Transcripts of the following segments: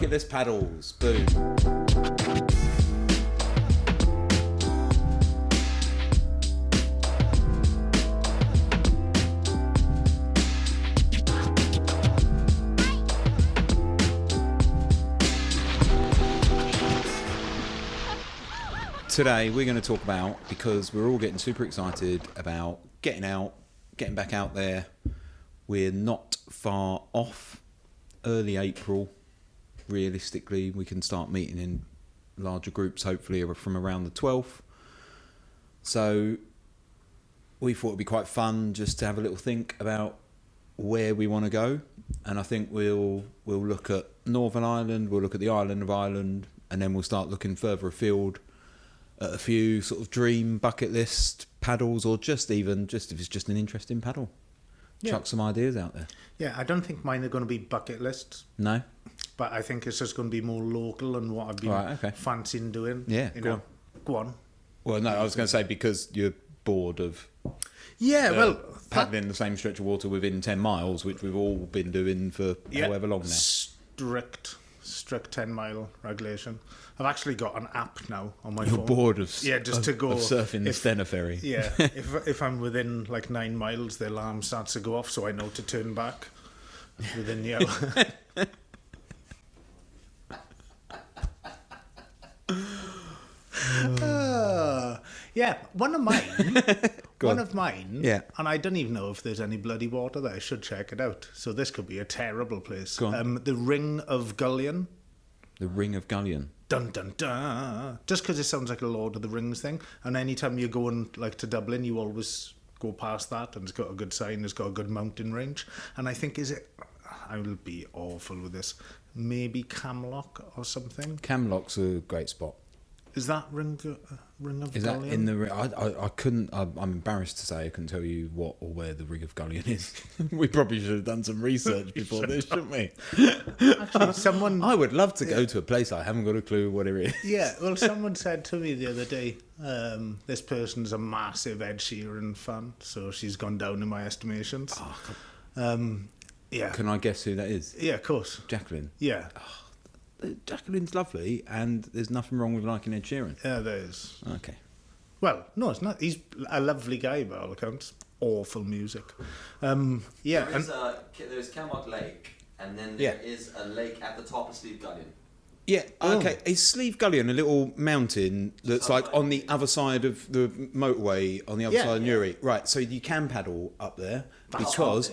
Bucket list paddles. Boom. Today we're going to talk about, because we're all getting super excited about getting out, getting back out there. We're not far off. Early April, realistically, we can start meeting in larger groups, hopefully from around the 12th. So we thought it'd be quite fun just to have a little think about where we want to go. And I think we'll look at Northern Ireland, we'll look at the island of Ireland, and then we'll start looking further afield at a few sort of dream bucket list paddles, or just if it's just an interesting paddle. Yeah. Chuck some ideas out there. Yeah, I don't think mine are going to be bucket lists. No? But I think it's just going to be more local and what I've been fancying doing. Yeah, Go on. Well, no, I was going to say, because you're bored of paddling the same stretch of water within 10 miles, which we've all been doing for however long now. Strict 10-mile regulation. I've actually got an app now on my You're phone. bored of surfing the Stena ferry. Yeah, if I'm within like 9 miles, the alarm starts to go off, so I know to turn back within the hour. One of mine. Yeah. And I don't even know if there's any bloody water there. I should check it out. So this could be a terrible place. Go on. The Ring of Gullion. The Ring of Gullion. Dun dun dun. Just because it sounds like a Lord of the Rings thing. And anytime you're going like to Dublin, you always go past that, and it's got a good sign. It's got a good mountain range. And I think I will be awful with this. Maybe Camlock or something. Camlock's a great spot. Is that Ring of Is Gullion? that in the? I couldn't. I'm embarrassed to say I couldn't tell you what or where the Ring of Gullion is. We probably should have done some research before this, shouldn't we? Actually, I would love to go to a place I haven't got a clue what it is. Yeah, well, someone said to me the other day, this person's a massive Ed Sheeran fan, so she's gone down in my estimations. Yeah. Can I guess who that is? Yeah, of course. Jacqueline. Yeah. Jacqueline's lovely, and there's nothing wrong with liking Ed Sheeran. Yeah, there is. Okay. Well, no, it's not. He's a lovely guy by all accounts. Awful music. Yeah. There's Calmont Lake, and then there is a lake at the top of Sleeve Gullion. Yeah, okay. Is Sleeve Gullion a little mountain that's like on the other side of the motorway, on the other side of Newry? Right, so you can paddle up there because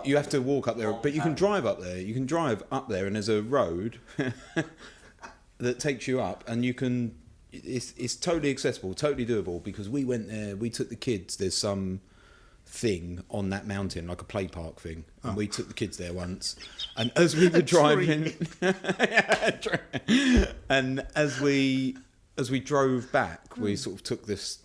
you have to walk up there, but you can drive up there. You can drive up there, and there's a road that takes you up, and you can. It's totally accessible, totally doable, because we went there. We took the kids. There's some thing on that mountain, like a play park thing, and we took the kids there once, and as we were driving and as we drove back, we sort of took this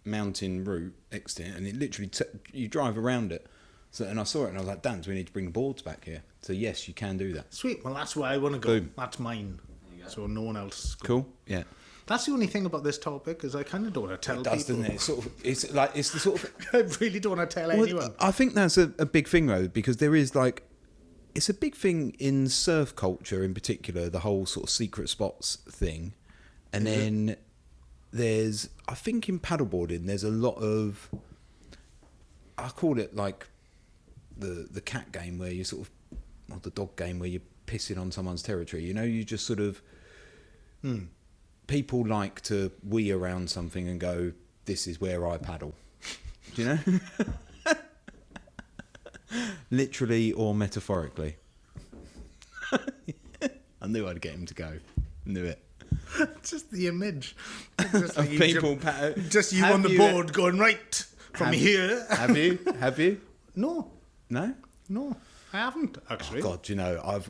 mountain route extent, and it literally you drive around it. So, and I saw it and I was like, Dan, do we need to bring the boards back here? So yes, you can do that. Sweet. Well, that's where I want to go. Boom. That's mine. So no one else. Cool. Yeah. That's the only thing about this topic, is I kind of don't want to tell people. Doesn't it? It's the sort of. I really don't want to tell anyone. I think that's a big thing though, because there is like, it's a big thing in surf culture in particular, the whole sort of secret spots thing, and then there's, I think in paddleboarding, there's a lot of, I call it like the cat game where you sort of, or the dog game where you're pissing on someone's territory. You know, you just sort of. People like to wee around something and go, this is where I paddle. Do you know? Literally or metaphorically. I knew I'd get him to go. Knew it. Just the image. Just like people just you on the board going, right, from here. Have you? No. No? No, I haven't, actually. Oh, God, you know,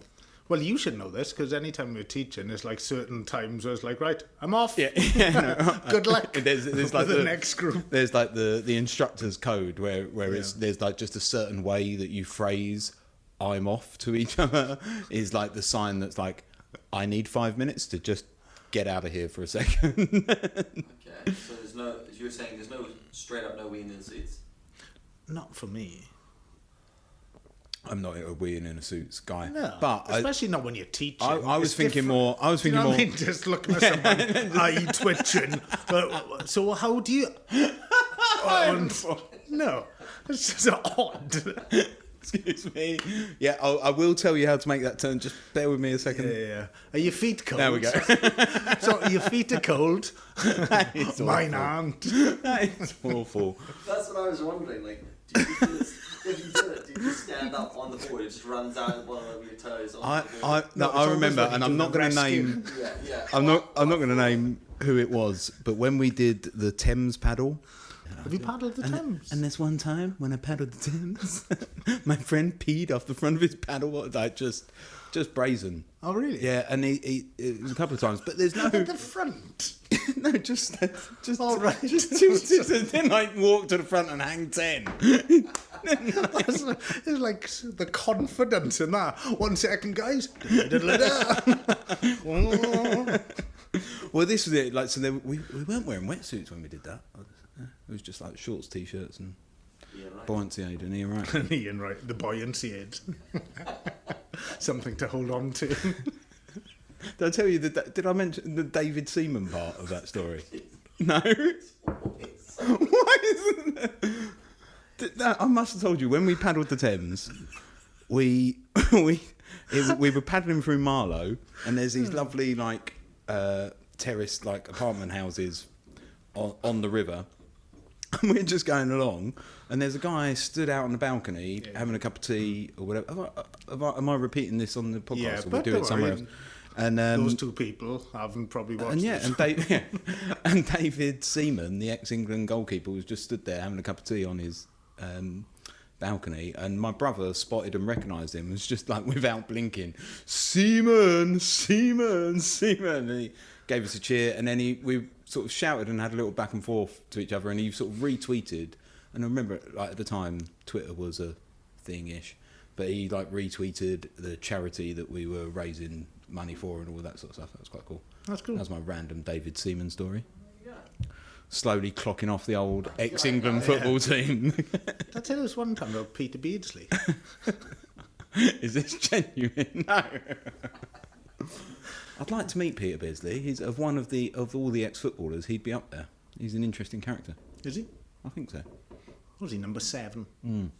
Well, you should know this, because anytime we're teaching, there's like certain times where it's like, right, I'm off. Yeah. No. Good luck. There's like the next group. There's like the instructor's code where there's like just a certain way that you phrase "I'm off" to each other is like the sign that's like, I need 5 minutes to just get out of here for a second. Okay, so you're saying there's no straight up no weeing in the seats? Not for me. I'm not a weeing in a suits guy. No, but especially not when you're teaching. I was It's thinking different. more. I was Do you thinking know more. what I mean? Just looking at someone, eye twitching. So how do you? No, it's just odd. Excuse me. Yeah, I will tell you how to make that turn. Just bear with me a second. Yeah. Are your feet cold? There we go. So your feet are cold. It's Mine awful. aren't. That is awful. That's what I was wondering. Like, do you just, if you do it, do you just stand up on the board? It just runs out of one of your toes. I it's remember, always when and you I'm do not the going to rescue. name. Yeah. I'm not going to name who it was, but when we did the Thames paddle. Have you paddled the Thames? And there's one time when I paddled the Thames, my friend peed off the front of his paddle, like just brazen. Oh, really? Yeah, and he it was a couple of times, but there's no At the front. no, just All right. just then like walk to the front and hang 10. It's like the confidence in that. 1 second, guys. Well, this was it. Like, so then we weren't wearing wetsuits when we did that. It was just like shorts, t-shirts, and buoyancy aid, and Ian Wright. Ian Wright, the buoyancy aid. Something to hold on to. Did I tell you did I mention the David Seaman part of that story? No. Why isn't it? I must have told you when we paddled the Thames, we were paddling through Marlow, and there's these lovely like terraced like apartment houses on the river. And we're just going along, and there's a guy stood out on the balcony having a cup of tea or whatever. Am I repeating this on the podcast? Yeah, or we but do don't it somewhere worry. else? And Those two people haven't probably watched and and David Seaman, the ex-England goalkeeper, was just stood there having a cup of tea on his balcony, and my brother spotted and recognised him. It was just like without blinking, Seaman, Seaman, Seaman. And he gave us a cheer, and then we sort of shouted and had a little back and forth to each other, and he sort of retweeted. And I remember, like at the time, Twitter was a thing-ish, but he like retweeted the charity that we were raising money for and all that sort of stuff. That was quite cool. That's cool. That was my random David Seaman story. Slowly clocking off the old ex-England football team. Did I tell you this one time about Peter Beardsley? Is this genuine? No. I'd like to meet Peter Beardsley. He's of all the ex-footballers, he'd be up there. He's an interesting character. Is he? I think so. What was he, number 7? Him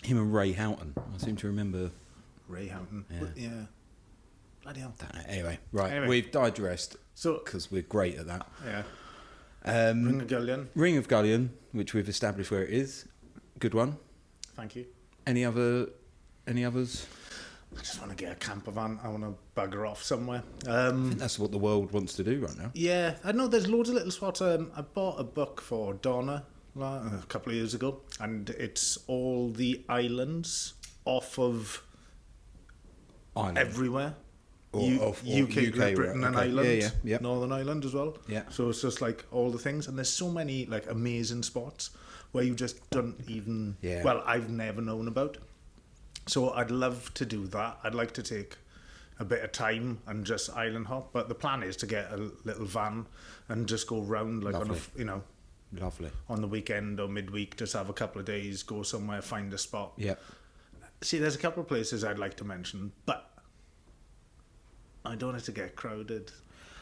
and Ray Houghton. I seem to remember. Ray Houghton. Yeah. But, yeah. Bloody hell. Anyway, right. Anyway. We've digressed So, because we're great at that. yeah. Ring of Gullion. Ring of Gullion, which we've established where it is. Good one. Thank you. Any others? I just want to get a camper van. I want to bugger off somewhere. I think that's what the world wants to do right now. Yeah, I know there's loads of little spots. I bought a book for Donna a couple of years ago, and it's all the islands off of Ireland. everywhere. Or UK, Great Britain, and okay. Ireland, Yeah. Northern Ireland as well. Yeah. So it's just like all the things, and there's so many like amazing spots where you just don't even. Yeah. Well, I've never known about. So I'd love to do that. I'd like to take a bit of time and just island hop, but the plan is to get a little van and just go round like Lovely. Lovely. on the weekend or midweek, just have a couple of days, go somewhere, find a spot. Yeah. See, there's a couple of places I'd like to mention, but I don't want it to get crowded.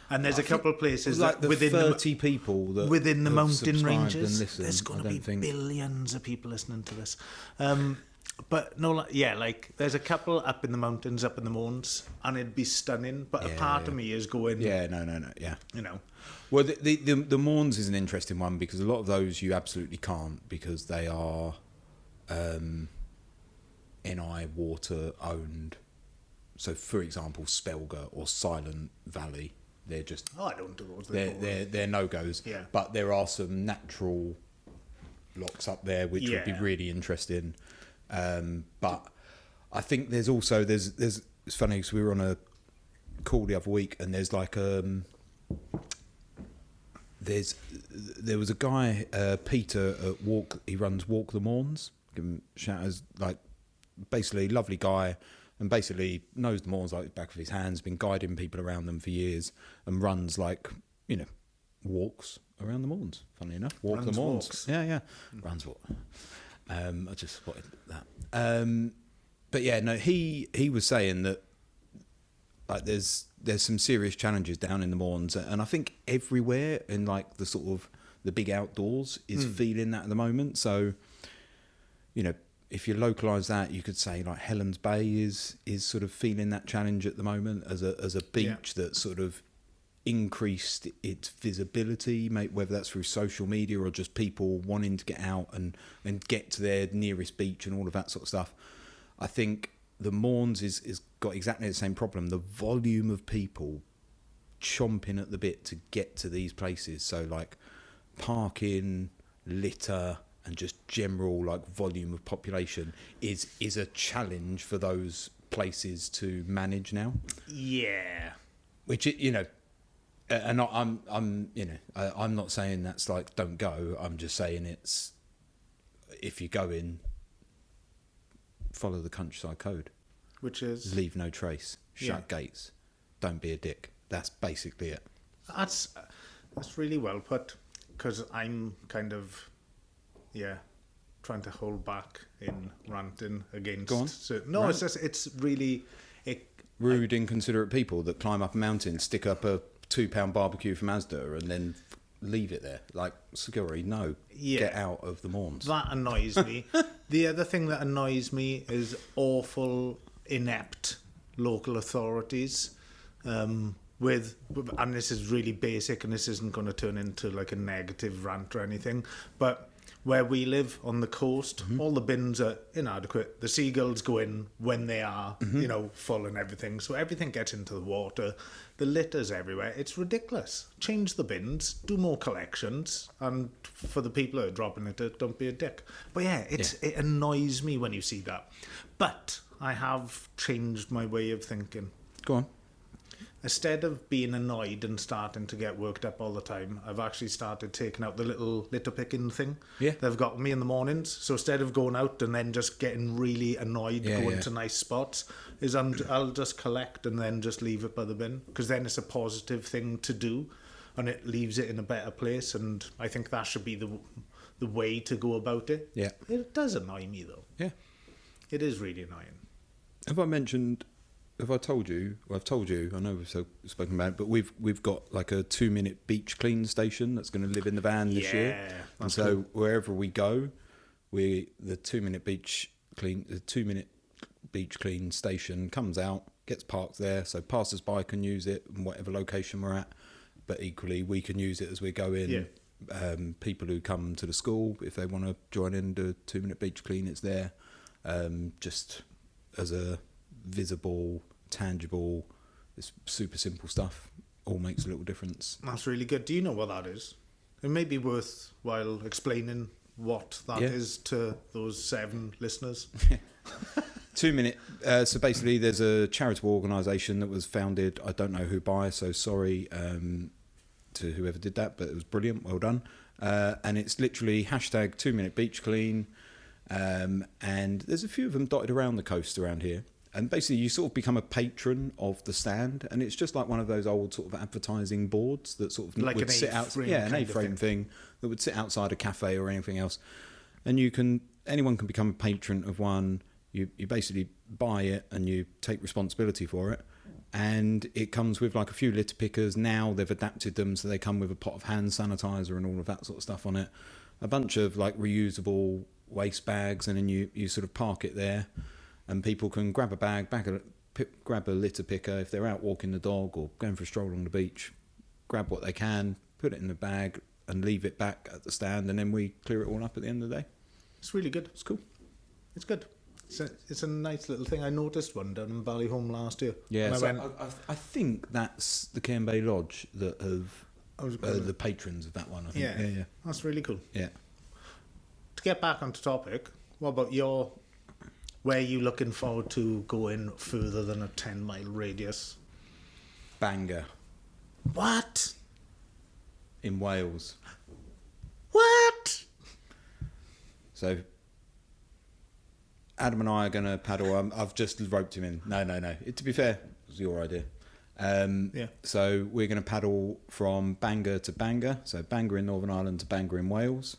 And there's a couple of places like that the within 30 people that within the have mountain subscribed ranges, and listened, there's going I to be don't think- billions of people listening to this. But no, like there's a couple up in the mountains, up in the Mourns, and it'd be stunning. But a part of me is going, Yeah, no, yeah. you know, Well, the Mourns is an interesting one because a lot of those you absolutely can't because they are NI water owned. So, for example, Spelga or Silent Valley, they're just I don't do those. they're no goes. Yeah. But there are some natural locks up there which would be Yeah. really interesting. But I think there's it's funny because we were on a call the other week and there's like there was a guy Peter at he runs Walk the Mourns. Give him shout as like basically lovely guy and basically knows the Mourns like the back of his hands, been guiding people around them for years and runs like walks around the Mourns. Funny enough, Runs the Mourns. walks. Yeah, runs walk. I just spotted that. but yeah, no, he was saying that like there's some serious challenges down in the Mourns, and I think everywhere in like the sort of the big outdoors is feeling that at the moment. So, you know, if you localise that, you could say like Helens Bay is sort of feeling that challenge at the moment as a beach that sort of increased its visibility, whether that's through social media or just people wanting to get out and get to their nearest beach and all of that sort of stuff. I think the Mourns is got exactly the same problem. The volume of people chomping at the bit to get to these places. So like parking, litter, and just general like volume of population is a challenge for those places to manage now. Yeah. Which you know, and I'm you know, I'm not saying that's like don't go. I'm just saying it's, if you go in, follow the countryside code, which is leave no trace, shut gates, don't be a dick. That's basically it. That's really well put, because I'm kind of trying to hold back in ranting against. Go on. No, it's just it's really rude, inconsiderate people that climb up a mountain, stick up a £2 barbecue from Asda, and then leave it there. Like, Siguri, no, get out of the Mourns. That annoys me. The other thing that annoys me is awful, inept local authorities. And this is really basic, and this isn't going to turn into like a negative rant or anything, but where we live on the coast, all the bins are inadequate. The seagulls go in when they are, you know, full and everything. So everything gets into the water. The litter's everywhere. It's ridiculous. Change the bins, do more collections, and for the people who are dropping it, don't be a dick. But yeah, it annoys me when you see that. But I have changed my way of thinking. Go on. Instead of being annoyed and starting to get worked up all the time, I've actually started taking out the little litter picking thing they've got me in the mornings. So instead of going out and then just getting really annoyed going to nice spots, I'll just collect and then just leave it by the bin, because then it's a positive thing to do and it leaves it in a better place. And I think that should be the way to go about it. Yeah. It does annoy me though. Yeah. It is really annoying. Have I told you? Well, I've told you. I know we've spoken about it, but we've got like a 2-minute beach clean station that's going to live in the van this year. And so wherever we go, the 2-minute beach clean station comes out, gets parked there, so passers-by can use it in whatever location we're at. But equally, we can use it as we go in. People who come to the school, if they want to join in the 2-minute beach clean, it's there. Just as a visible, tangible, it's super simple stuff, all makes a little difference. That's really good. Do you know what that is? It may be worthwhile explaining what that is to those 7 listeners. 2-minute, so basically there's a charitable organisation that was founded, I don't know who by, so sorry to whoever did that, but it was brilliant, well done. And it's literally hashtag 2-minute beach clean, and there's a few of them dotted around the coast around here. And basically, you sort of become a patron of the stand, and it's just like one of those old sort of advertising boards that sort of like would sit out, an A-frame thing that would sit outside a cafe or anything else. And anyone can become a patron of one. You basically buy it and you take responsibility for it. And it comes with like a few litter pickers. Now they've adapted them so they come with a pot of hand sanitizer and all of that sort of stuff on it. A bunch of like reusable waste bags, and then you sort of park it there. And people can grab a grab a litter picker if they're out walking the dog or going for a stroll on the beach, grab what they can, put it in the bag and leave it back at the stand, and then we clear it all up at the end of the day. It's really good. It's cool. It's good. It's a nice little thing. I noticed one down in Ballyholme last year. Yeah, I think that's the Cairn Bay Lodge that have the patrons of that one, I think. Yeah. That's really cool. Yeah. To get back onto topic, what about where are you looking forward to going further than a 10-mile radius? Bangor. What? In Wales. What? So, Adam and I are going to paddle. I've just roped him in. No. To be fair, it was your idea. So, we're going to paddle from Bangor to Bangor. So, Bangor in Northern Ireland to Bangor in Wales.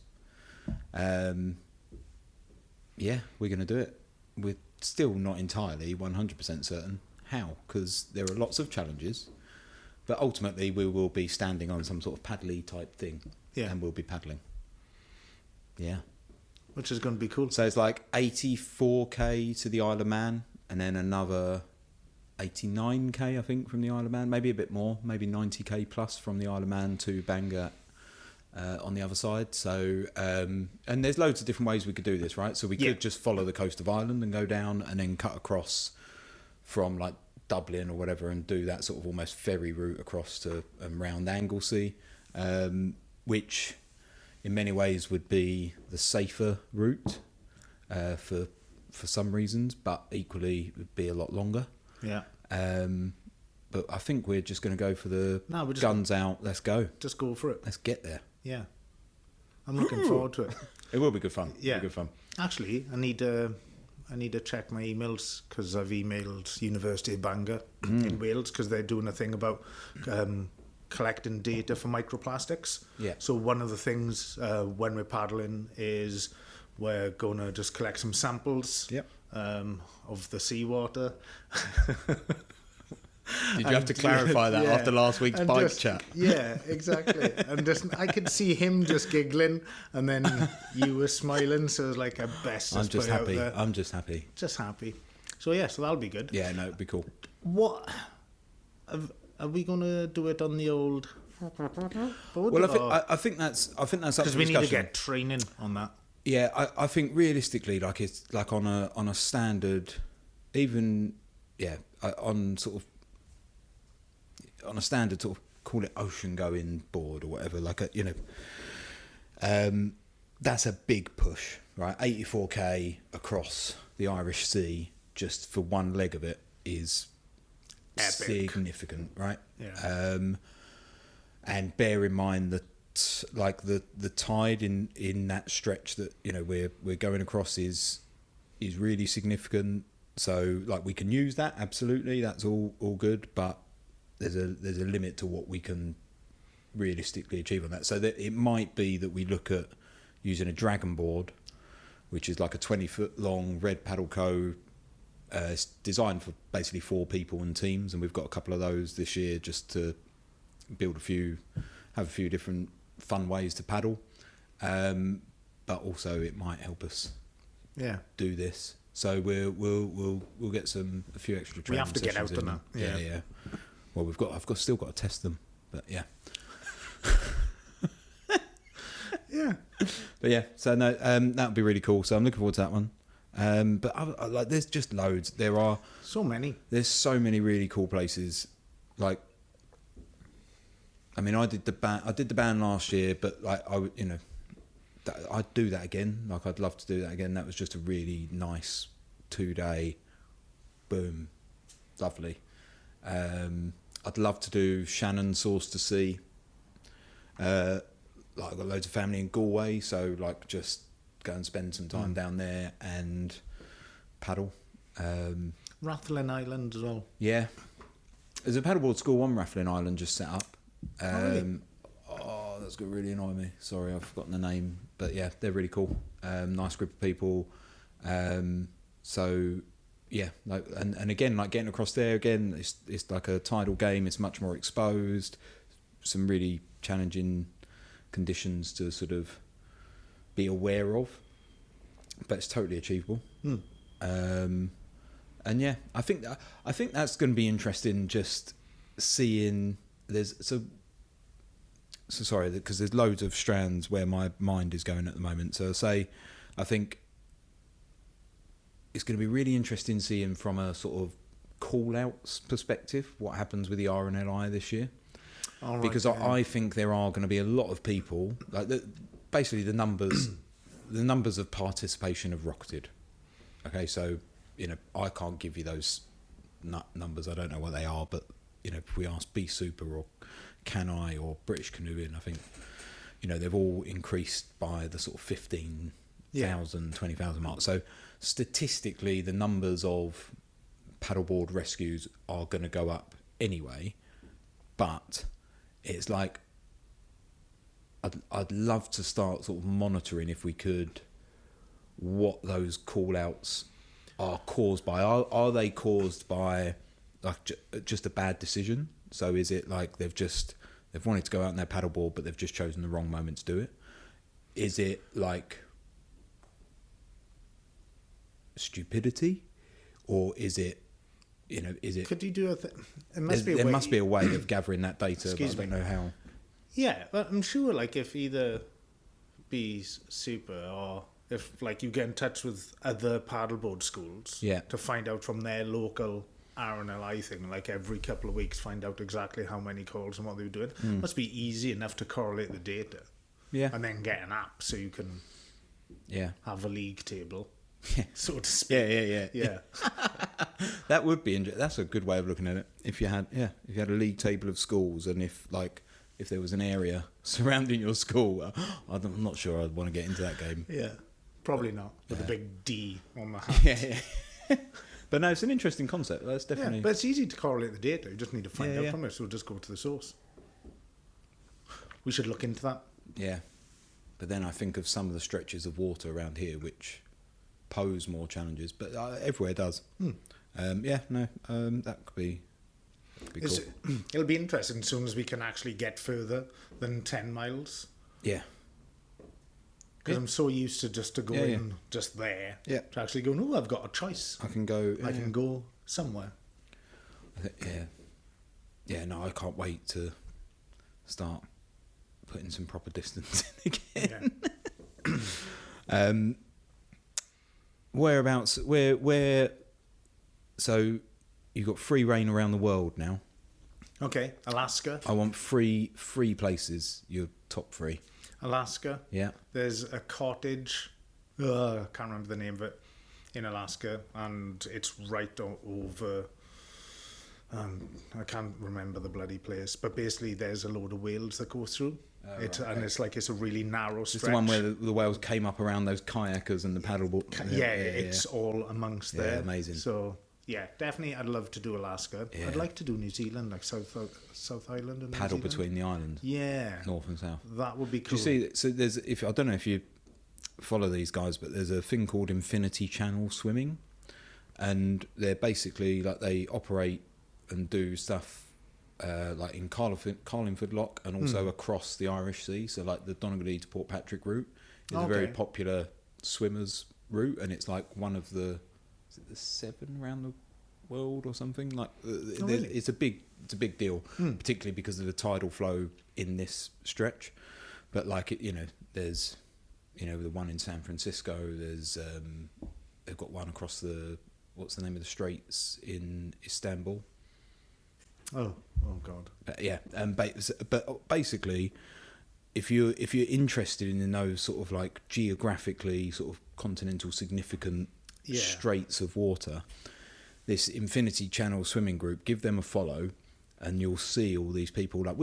We're going to do it. We're still not entirely 100% certain how, because there are lots of challenges. But ultimately, we will be standing on some sort of paddly type thing, and we'll be paddling. Yeah. Which is going to be cool. So it's like 84k to the Isle of Man, and then another 89k, I think, from the Isle of Man. Maybe a bit more, maybe 90k plus from the Isle of Man to Bangor on the other side. So, and there's loads of different ways we could do this, right? So we could just follow the coast of Ireland and go down, and then cut across from like Dublin or whatever, and do that sort of almost ferry route across to round Anglesey, which in many ways would be the safer route for some reasons, but equally would be a lot longer. Yeah. But I think we're just going to go for the we're just guns out. Let's go. Just go for it. Let's get there. Yeah. I'm looking forward to it. It will be good fun. Yeah. It'll be good fun. Actually, I need to check my emails because I've emailed University of Bangor in Wales because they're doing a thing about collecting data for microplastics. Yeah. So one of the things when we're paddling is we're going to just collect some samples of the seawater. Did you have to clarify that after last week's bike chat? Yeah, exactly. And just I could see him just giggling, and then you were smiling. So it was like, I best. I'm just put it out happy. there. I'm just happy. Just happy. So yeah, so that'll be good. Yeah, no, it'd be cool. What are we going to do it on the old board? Well, I think that's up for because we need to discussion. get training on that. Yeah, I think realistically, like it's like on a standard, even on sort of on a standard sort of, call it ocean going board or whatever, like that's a big push, right? 84k across the Irish Sea just for one leg of it is epic. Significant, right? Yeah. And bear in mind that like the tide in that stretch that we're going across is really significant. So like we can use that, absolutely, that's all good, but there's a limit to what we can realistically achieve on that. So that it might be that we look at using a dragon board, which is like a 20-foot long Red Paddle Co. It's designed for basically 4 people and teams, and we've got a couple of those this year just to have a few different fun ways to paddle. But also it might help us do this. So we'll get a few extra training. We have to get out sessions on in. that. Yeah. Well, I've still got to test them, but yeah. Yeah. But yeah, so no, that would be really cool. So I'm looking forward to that one. But like, there's just loads. There's so many really cool places. Like, I mean, I did the band last year, but like I'd do that again. Like, I'd love to do that again. That was just a really nice 2-day, boom, lovely. I'd love to do Shannon Source to Sea. Like, I've got loads of family in Galway, so like just go and spend some time down there and paddle. Rathlin Island as well. Yeah, there's a paddleboard school on Rathlin Island just set up. Really? Oh, that's going to really annoy me. Sorry, I've forgotten the name, but yeah, they're really cool. Nice group of people. So yeah, like, and again, like getting across there again, it's like a tidal game. It's much more exposed. Some really challenging conditions to sort of be aware of, but it's totally achievable. And yeah, I think that's going to be interesting. Just seeing so sorry, because there's loads of strands where my mind is going at the moment. So I think it's going to be really interesting seeing from a sort of call-outs perspective what happens with the RNLI this year. Right, because I think there are going to be a lot of people, like basically the numbers of participation have rocketed. Okay, so I can't give you those numbers. I don't know what they are, but if we ask B Super or Can I or British Canoeing, I think they've all increased by the sort of 15,000, 20,000 mark. So statistically, the numbers of paddleboard rescues are going to go up anyway, but it's like I'd love to start sort of monitoring, if we could, what those call outs are caused by? Are they caused by like just a bad decision? So is it like they've wanted to go out on their paddleboard, but they've just chosen the wrong moment to do it? Is it like stupidity, or is it, is it? Could you do it must There must be a way of gathering that data, but I Excuse don't me. know how. Yeah, but I'm sure like if either be super or if like you get in touch with other paddleboard schools Yeah. to find out from their local RNLI thing, like every couple of weeks find out exactly how many calls and what they were doing. Must be easy enough to correlate the data. Yeah. And then get an app so you can Yeah. have a league table, Yeah. so to speak. Yeah. That would be that's a good way of looking at it. If you had a league table of schools, and if there was an area surrounding your school, I'm not sure I'd want to get into that game. Yeah. Probably not. With a big D on the hat. Yeah. But no, it's an interesting concept. That's definitely. Yeah, but it's easy to correlate the data. You just need to find out Yeah. from it, so we'll just go to the source. We should look into that. Yeah. But then I think of some of the stretches of water around here which pose more challenges, but everywhere does. That could be cool. It'll be interesting as soon as we can actually get further than 10 miles. Yeah. Because Yeah. I'm so used to just to going Yeah. just there. Yeah. To actually go, no, I've got a choice. I can go. I can go somewhere. Yeah, no, I can't wait to start putting some proper distance in again. Yeah. Whereabouts? Where? So you've got free reign around the world now. Okay, Alaska. I want three places. Your top three. Alaska. Yeah. There's a cottage. I can't remember the name of it. In Alaska, and it's right over. I can't remember the bloody place, but basically there's a load of whales that go through it, right, and it's like it's a really narrow stretch. It's the one where the whales came up around those kayakers and the paddleboard. It's all amongst Yeah, there. amazing. So yeah, definitely, I'd love to do Alaska. Yeah. I'd like to do New Zealand, like South Island and New Paddle Zealand. between the islands, Yeah, north and south. that would be Do cool. you see? So there's I don't know if you follow these guys, but there's a thing called Infinity Channel Swimming, and they're basically like they operate and do stuff like in Carlingford Lock and also across the Irish Sea. So like the Donegal to Port Patrick route is a very Okay. popular swimmers route, and it's like one of the 7 around the world or something. Like really? it's a big deal, particularly because of the tidal flow in this stretch. But like there's the one in San Francisco. There's they've got one across what's the name of the straits in Istanbul. Oh God. But basically, if you're interested in those sort of like geographically sort of continental significant straits of water, this Infinity Channel swimming group, give them a follow, and you'll see all these people. Like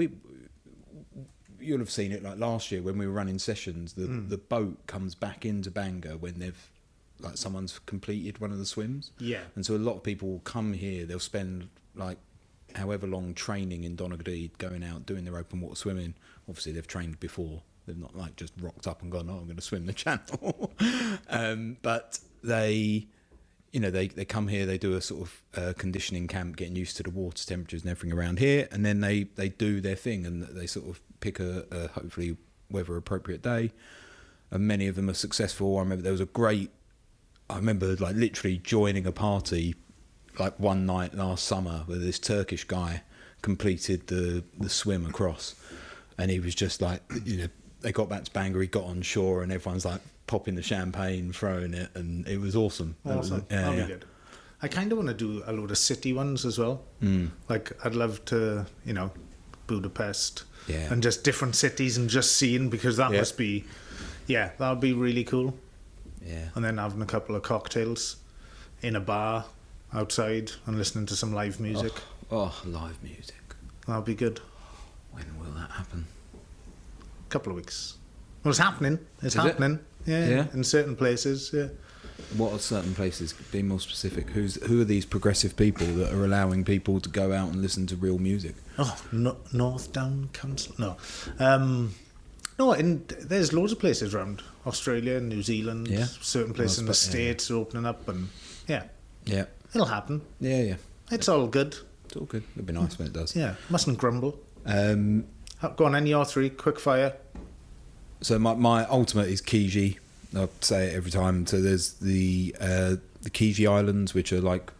you'll have seen it like last year when we were running sessions. The boat comes back into Bangor when someone's completed one of the swims. Yeah. And so a lot of people will come here. They'll spend like however long training in Donegal, going out doing their open water swimming. Obviously they've trained before. They've not like just rocked up and gone, I'm going to swim the channel. But they come here, they do a sort of conditioning camp, getting used to the water temperatures and everything around here, and then they do their thing, and they sort of pick a hopefully weather appropriate day, and many of them are successful. I remember like literally joining a party like one night last summer where this Turkish guy completed the swim across, and he was just like, they got back to Bangor, he got on shore, and everyone's like popping the champagne, throwing it, and it was awesome. Awesome. That'll be good. I kind of want to do a load of city ones as well. Like I'd love to, Budapest, and just different cities and just seeing, because that must be, that would be really cool. Yeah. And then having a couple of cocktails in a bar outside and listening to some live music. Oh, live music. That'll be good. When will that happen? Couple of weeks. Well, it's happening. It's Is it? happening. Yeah. In certain places. Yeah. What are certain places? Be more specific. Who are these progressive people that are allowing people to go out and listen to real music? Oh, North Down Council. No. No, there's loads of places around Australia, New Zealand. Yeah. Certain places in the Well, States are opening up, and Yeah, Yeah. it'll happen. Yeah. It's all good. It's all good. It'll be nice when it does. Yeah, mustn't grumble. Um, Go on, any R3, quick fire. so my ultimate is Kiji. I say it every time. So there's the Kiji Islands, which are like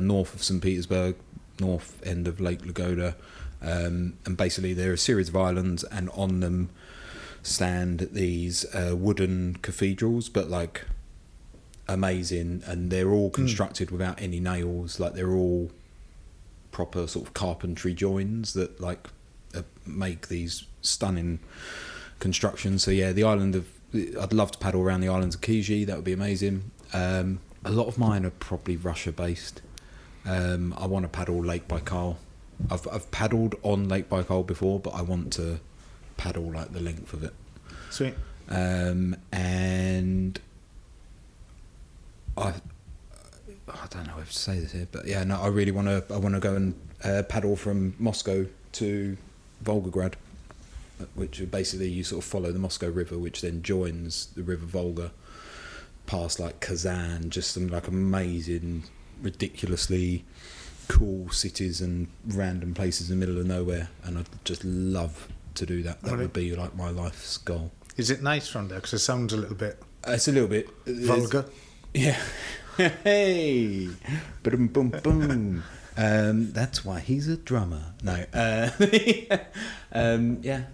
north of St. Petersburg, north end of Lake Lagoda. And basically they're a series of islands, and on them stand these wooden cathedrals, but like amazing, and they're all constructed without any nails. Like they're all proper sort of carpentry joins that like make these stunning constructions. So yeah, the island of, I'd love to paddle around the islands of Kiji. That would be amazing. A lot of mine are probably Russia based. I want to paddle Lake Baikal. I've paddled on Lake Baikal before, but I want to paddle like the length of it. Sweet. And I don't know if to say this here, but yeah, no, I really want to. I want to go and paddle from Moscow to Volgograd, which basically you sort of follow the Moscow River, which then joins the River Volga, past like Kazan, just some like amazing, ridiculously cool cities and random places in the middle of nowhere, and I'd just love to do that. That would be like my life's goal. Is it nice from there? Because it sounds a little bit It's a little bit vulgar. Yeah. Hey, boom, boom, boom. That's why he's a drummer. No. Yeah.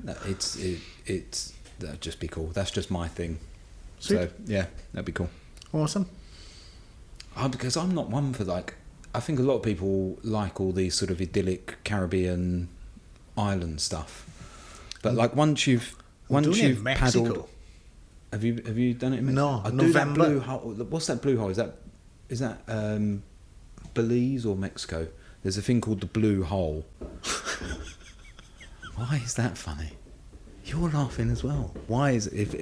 No, it's that'd just be cool. That's just my thing. Sweet. So yeah, that'd be cool. Awesome. Because I'm not one for like. I think a lot of people like all these sort of idyllic Caribbean island stuff, but like once you've paddled. Have you done it in Mexico? No, I do November. that blue hole. What's that blue hole? Is that Belize or Mexico? There's a thing called the blue hole. Why is that funny? You're laughing as well. Why is if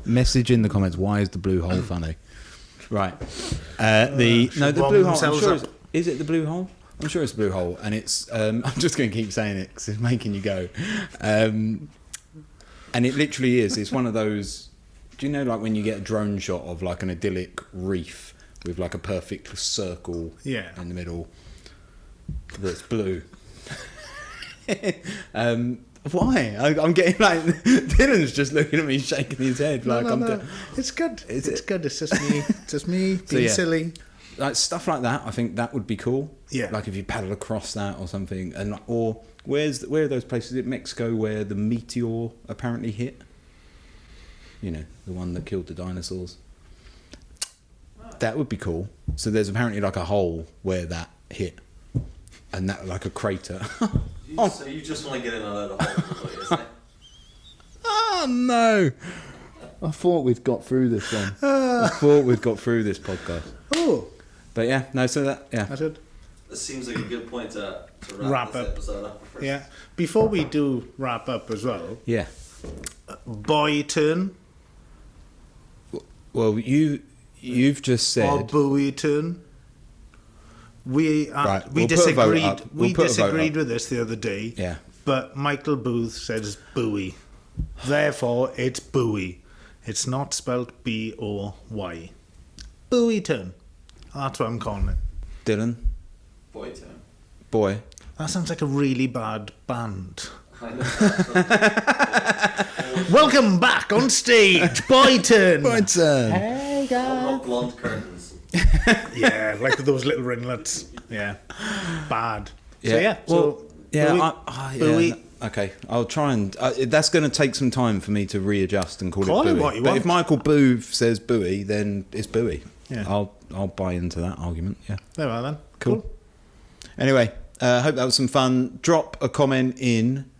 message in the comments? Why is the blue hole funny? Right. The blue hole. I'm sure is it the blue hole? I'm sure it's the blue hole, and it's. I'm just going to keep saying it because it's making you go. And it literally is. It's one of those. Do you know, like when you get a drone shot of like an idyllic reef with like a perfect circle in the middle that's blue? Why? I'm getting like Dylan's just looking at me, shaking his head like I'm. No. It's good. It's good. It's just me being silly. Like stuff like that, I think that would be cool. Yeah. Like if you paddle across that or something, and like, or where are those places? Is it Mexico where the meteor apparently hit? You know, the one that killed the dinosaurs. That would be cool. So there's apparently like a hole where that hit, and that like a crater. So you just want to get in a load of holes, isn't it? Oh no! I thought we'd got through this one. I thought we'd got through this podcast. Oh, but yeah, no. So that's it. This seems like a good point to Wrap this up. episode up. First. Yeah. Before we do wrap up as well, yeah. Buoy turn Well, you've just said or buoy turn. We Right, we we'll put a vote disagreed. up. We'll We put a vote disagreed up. with this the other day. Yeah. But Michael Booth says buoy. Therefore, it's buoy. It's not spelled B-O-Y. Buoy turn. That's what I'm calling it. Dylan, Boy turn. boy. That sounds like a really bad band. I know. Welcome back on stage, Boy turn. Boy turn. Hey Not blonde curtains. Yeah, like those little ringlets. Yeah, bad. So yeah, Well, yeah. buoy, buoy. Okay, I'll try and. That's going to take some time for me to readjust and call Call it it buoy. what you But want. if Michael Booth says buoy, then it's buoy. Yeah. I'll buy into that argument. Yeah. There we are then. Cool. Anyway, hope that was some fun. Drop a comment in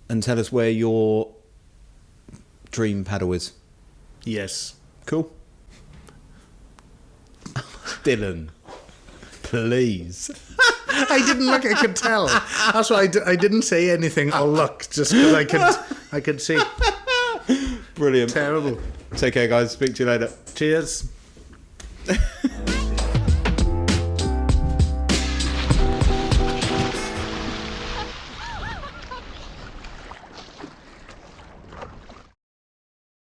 and tell us where your dream paddle is. Yes. Cool. Dylan, please. I didn't look. I could tell. That's why I didn't say anything or look, just because I could see. Brilliant. Terrible. Take care, guys. Speak to you later. Cheers.